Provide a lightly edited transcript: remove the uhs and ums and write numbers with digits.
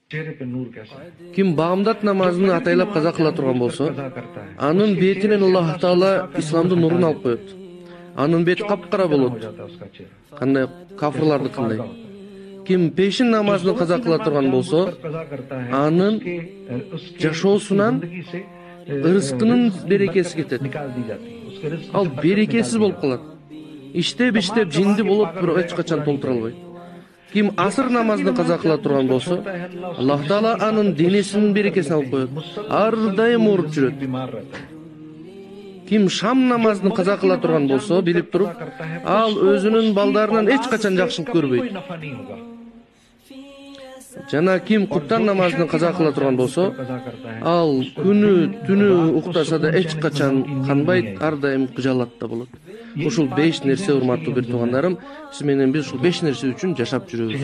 Ким багымдат намазын атайлап каза кыла турган болсо, анын бетинен Аллах Таала исламдын нурун алып коет. Анын бети капкара болот. Кандай кафырлардыкындай. Ким пешин намазын каза кыла турган болсо, анын жашоосунан ырыскынын берекеси кетет. Ал берекесиз болуп калат. Иштеп жинди болуп, бирок эч качан толтура албайт. Ким асыр намазын каза кыла турган болсо, Аллах Таала анын денесинин берекесин алып коет. Ар дайым ооруп жүрөт. Ким шам намазын каза кыла турган болсо, билип туруп, ал өзүнүн балдарынан эч качан жакшылык көрбөйт. Жана ким куптан намазын каза кыла турган болсо, ал күнү түнү уктаса да эч качан канбайт, ар дайым кыжалатта болот. Ушул 5 нерсе, урматтуу бир туугандарым, сиз менен биз ушул 5 нерсе үчүн жашап жүрөбүз.